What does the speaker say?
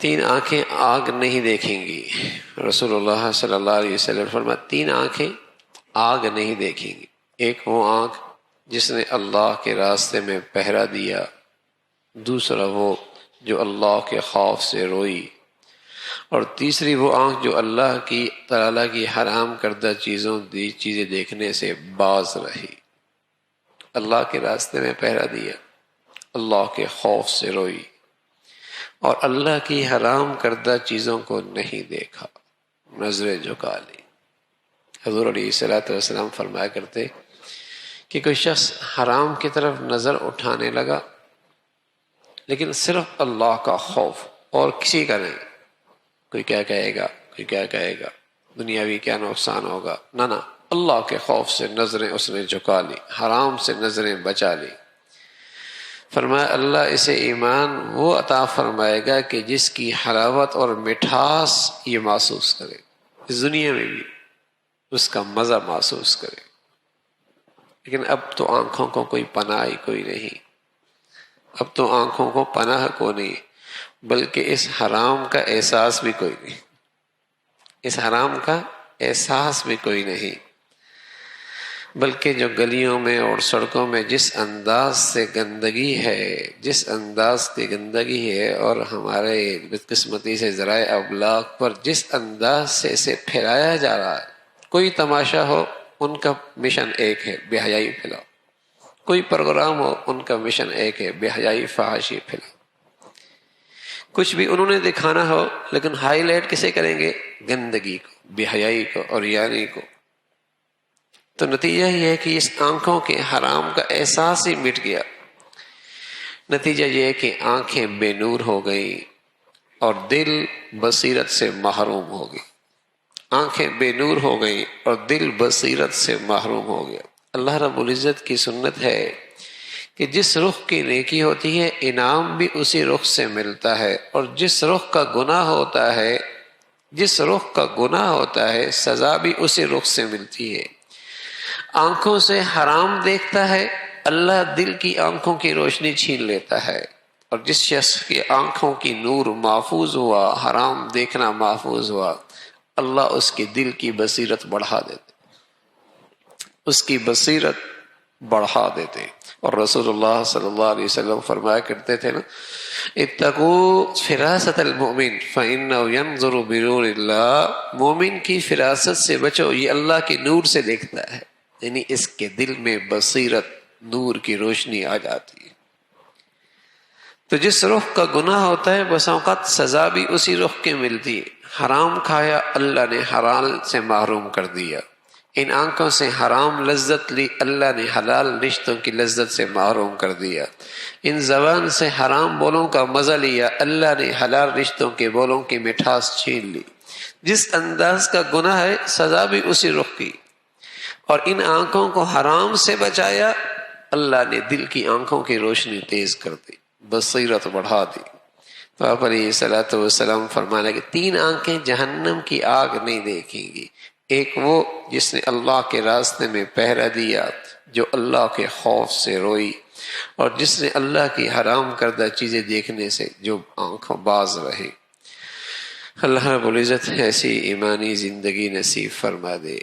تین آنکھیں آگ نہیں دیکھیں گی. رسول اللہ صلی اللہ علیہ وسلم فرماتے تین آنکھیں آگ نہیں دیکھیں گی. ایک وہ آنکھ جس نے اللہ کے راستے میں پہرا دیا، دوسرا وہ جو اللہ کے خوف سے روئی، اور تیسری وہ آنکھ جو اللہ کی تعالیٰ کی حرام کردہ چیزیں دیکھنے سے باز رہی. اللہ کے راستے میں پہرا دیا، اللہ کے خوف سے روئی، اور اللہ کی حرام کردہ چیزوں کو نہیں دیکھا، نظریں جھکا لی. حضور علیہ الصلوۃ والسلام فرمایا کرتے کہ کوئی شخص حرام کی طرف نظر اٹھانے لگا لیکن صرف اللہ کا خوف اور کسی کا نہیں، کوئی کیا کہے گا، کوئی کیا کہے گا، دنیاوی کیا نقصان ہوگا، نہ اللہ کے خوف سے نظریں اس نے جھکا لی، حرام سے نظریں بچا لی. فرمایا اللہ اسے ایمان وہ عطا فرمائے گا کہ جس کی حلاوت اور مٹھاس یہ محسوس کرے، اس دنیا میں بھی اس کا مزہ محسوس کرے. لیکن اب تو آنکھوں کو کوئی پناہ ہی کوئی نہیں، اب تو آنکھوں کو پناہ کو نہیں، بلکہ اس حرام کا احساس بھی کوئی نہیں، اس حرام کا احساس بھی کوئی نہیں. بلکہ جو گلیوں میں اور سڑکوں میں جس انداز سے گندگی ہے، جس انداز کی گندگی ہے، اور ہمارے بدقسمتی سے ذرائع ابلاغ پر جس انداز سے اسے پھیلایا جا رہا ہے، کوئی تماشا ہو ان کا مشن ایک ہے، بے حیائی پھیلاؤ. کوئی پروگرام ہو ان کا مشن ایک ہے، بے حیائی فحاشی پھیلاؤ. کچھ بھی انہوں نے دکھانا ہو لیکن ہائی لائٹ کسے کریں گے؟ گندگی کو، بے حیائی کو اور یاری کو. تو نتیجہ یہ ہے کہ اس آنکھوں کے حرام کا احساس ہی مٹ گیا. نتیجہ یہ ہے کہ آنکھیں بے نور ہو گئی اور دل بصیرت سے محروم ہو گئی. آنکھیں بے نور ہو گئی اور دل بصیرت سے محروم ہو گیا. اللہ رب العزت کی سنت ہے کہ جس رخ کی نیکی ہوتی ہے انعام بھی اسی رخ سے ملتا ہے، اور جس رخ کا گناہ ہوتا ہے سزا بھی اسی رخ سے ملتی ہے. آنکھوں سے حرام دیکھتا ہے، اللہ دل کی آنکھوں کی روشنی چھین لیتا ہے. اور جس شخص کی آنکھوں کی نور محفوظ ہوا، حرام دیکھنا محفوظ ہوا، اللہ اس کی دل کی بصیرت بڑھا دیتے، اس کی بصیرت بڑھا دیتے. اور رسول اللہ صلی اللہ علیہ وسلم فرمایا کرتے تھے نا، اتقوا فراست المؤمن فإنه ينظر بنور اللہ. مومن کی فراست سے بچو، یہ اللہ کے نور سے دیکھتا ہے، یعنی اس کے دل میں بصیرت، نور کی روشنی آ جاتی ہے. تو جس رخ کا گناہ ہوتا ہے بس اوقات سزا بھی اسی رخ کے ملتی ہے. حرام کھایا، اللہ نے حلال سے محروم کر دیا. ان آنکھوں سے حرام لذت لی، اللہ نے حلال رشتوں کی لذت سے محروم کر دیا. ان زبان سے حرام بولوں کا مزہ لیا، اللہ نے حلال رشتوں کے بولوں کی مٹھاس چھین لی. جس انداز کا گناہ ہے سزا بھی اسی رخ کی. اور ان آنکھوں کو حرام سے بچایا، اللہ نے دل کی آنکھوں کی روشنی تیز کر دی، بصیرت بڑھا دی. تو آپ علیہ الصلوۃ والسلام فرمانے کہ تین آنکھیں جہنم کی آگ نہیں دیکھیں گی. ایک وہ جس نے اللہ کے راستے میں پہرا دیا، جو اللہ کے خوف سے روئی، اور جس نے اللہ کی حرام کردہ چیزیں دیکھنے سے جو آنکھوں باز رہی. اللہ رب العزت ایسی ایمانی زندگی نصیب فرما دے.